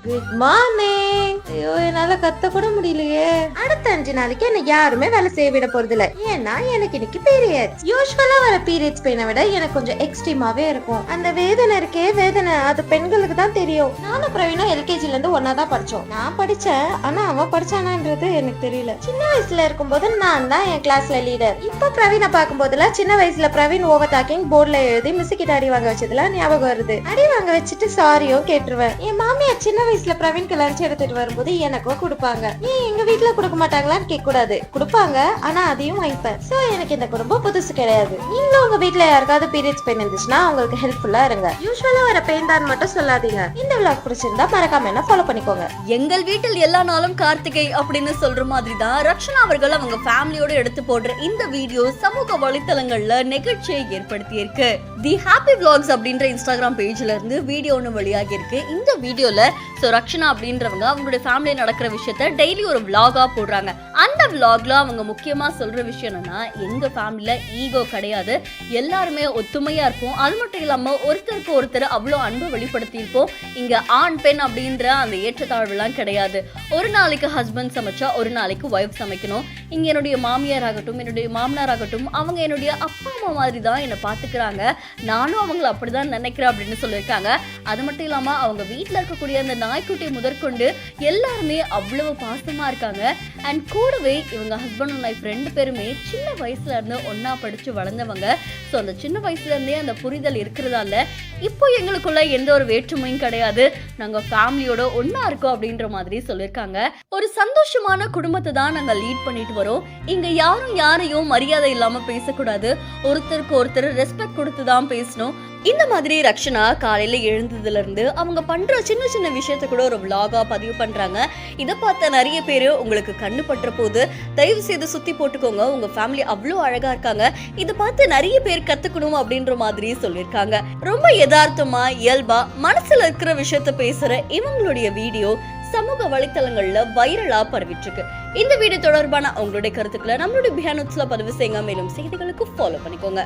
Good morning. ஐயோ என்னால கத்த கூட முடியலையே. அடுத்த 5 நாளைக்கு என்ன யாருமே வேலை செய்ய விட போறது இல்ல. ஏன்னா எனக்கு இன்னைக்கு பீரியட்ஸ். யூசுவலா வர பீரியட்ஸ் பெயினை விட எனக்கு கொஞ்சம் எக்ஸ்ட்ரீமாவே இருக்கும். அந்த வேதனை இருக்கே வேதனை, அது பெண்களுக்கு தான் தெரியும். நானும் பிரவீனும் எல்கேஜில இருந்து ஒன்னா தான் படிச்சோம். நான் படிச்சேன், ஆனா அவன் படிச்சானான்றது எனக்கு தெரியல. சின்ன வயசுல இருக்கும்போது நான் தான் என் கிளாஸ்ல லீடர். இப்ப பிரவீனை பார்க்கும் போதுல சின்ன வயசுல பிரவீன் ஓவர் டாக்கிங் போர்ட்ல எழுதி மிஸ் கிட்ட அடி வாங்க வச்சதுல ஞாபகம் வருது. அடி வாங்க வச்சுட்டு சாரியும் கேட்டுருவேன். என் மாமியார் சின்ன வயசுல பிரவீன்க்கு லஞ்ச் எடுத்துட்டு வரும்போது எனக்கும் கொடுப்பாங்க. ஏன் எங்க வீட்டுல கொடுக்க மாட்டாங்களான்னு கேட்க கூடாது, கொடுப்பாங்க, ஆனா அதையும் வாங்கிப்பேன். சோ எனக்கு இந்த குடும்பம் புதுசு கிடையாது. நீங்களும் உங்க வீட்டுல யாருக்காவது பீரியட்ஸ் பெயின் இருந்துச்சுன்னா அவங்களுக்கு ஹெல்ப்ஃபுல்லா இருங்க. யூசுவலா வர பெயின் தான் மட்டும் சொல்லாதீங்க. இந்த விளாக் பிடிச்சிருந்தா மறக்காம என்ன ஃபாலோ பண்ணிக்கோங்க. எங்கள் வீட்டில் எல்லா நாளும் கார்த்திகை அப்படின்னு சொல்ற மாதிரி தான் ரக்ஷனா அவர்கள் அவங்க ஃபேமிலியோட எடுத்து போடுற இந்த வீடியோ சமூக வலைத்தளங்கள்ல நிகழ்ச்சியை ஏற்படுத்தி இருக்கு. தி ஹாப்பி விளாக்ஸ் அப்படின்ற இன்ஸ்டாகிராம் பேஜ்ல இருந்து வீடியோ ஒன்று வெளியாகி இருக்கு. இந்த வீடியோல ரக்ஷனா அப்படின்றவங்க அவங்களுடைய ஃபேமிலியில நடக்கிற விஷயத்த டெய்லி ஒரு விளாகா போடுறாங்க. அந்த விளாக்ல அவங்க முக்கியமா சொல்ற விஷயம் என்னன்னா, எங்க ஃபேமிலியில ஈகோ கிடையாது, எல்லாருமே ஒத்துமையா இருப்போம். அது மட்டும் இல்லாம ஒருத்தருக்கு ஒருத்தர் அவ்வளோ அன்பு வெளிப்படுத்தி இருப்போம். இங்க ஆண் பெண் அப்படின்ற அந்த ஏற்றத்தாழ்வுலாம் கிடையாது. ஒரு நாளைக்கு ஹஸ்பண்ட் சமைச்சா ஒரு நாளைக்கு ஒய்ஃப் சமைக்கணும். இங்க என்னுடைய மாமியார் ஆகட்டும் என்னுடைய மாமனார் ஆகட்டும் அவங்க என்னுடைய அப்பா அம்மா மாதிரி தான் என்னை பாத்துக்கிறாங்க. நானும் அவங்களை அப்படிதான் நினைக்கிறேன் அப்படின்னு சொல்லியிருக்காங்க. அது மட்டும் இல்லாம அவங்க வீட்டுல இருக்கக்கூடிய அந்த நாய்க்குட்டி முதற்கொண்டு எல்லாருமே அவ்வளவு பாசமா இருக்காங்க. அண்ட் கூடவே இவங்க ஹஸ்பண்ட் அண்ட் ஒய்ஃப் 2 பேருமே சின்ன வயசுல இருந்து ஒன்னா படிச்சு வளர்ந்தவங்க. ஸோ அந்த சின்ன வயசுல இருந்தே அந்த புரிதல் இருக்கிறதால இப்போ எங்களுக்குள்ள எந்த ஒரு வேற்றுமையும் கிடையாது, நாங்க ஃபேமிலியோட ஒன்னா இருக்கோம் அப்படின்ற மாதிரி சொல்லியிருக்காங்க. ஒரு சந்தோஷமான குடும்பத்தை தான் நாங்க லீட் பண்ணிட்டு வரோம். இங்க யாரையும் மரியாதை இல்லாம பேசக்கூடாது, ஒருத்தருக்கு ஒருத்தர் ரெஸ்பெக்ட் கொடுத்து தான் பேசணும். இந்த மாதிரி ரக்ஷனா காலையில எழுந்ததுல இருந்து அவங்க பண்ற சின்ன சின்ன விஷயத்த கூட ஒரு விளாகா பதிவு பண்றாங்க. இதை பார்த்த நிறைய பேரு உங்களுக்கு கண்ணு பற்ற போது தயவு செய்து சுத்தி போட்டுக்கோங்க, உங்க ஃபேமிலி அவ்வளோ அழகா இருக்காங்க, இதை பார்த்து நிறைய பேர் கத்துக்கணும் அப்படின்ற மாதிரி சொல்லியிருக்காங்க. ரொம்ப யதார்த்தமா இயல்பா மனசுல இருக்கிற விஷயத்த பேசுற இவங்களுடைய வீடியோ சமூக வலைத்தளங்கள்ல வைரலா பரவிட்டு இருக்கு. இந்த வீடியோ தொடர்பான உங்களுடைய கருத்துக்களை நம்மளுடைய பிஹைண்ட் நோட்ஸ்ல பதிவு செய்யுங்க. மேலும் செய்திகளுக்கு ஃபாலோ பண்ணிக்கோங்க.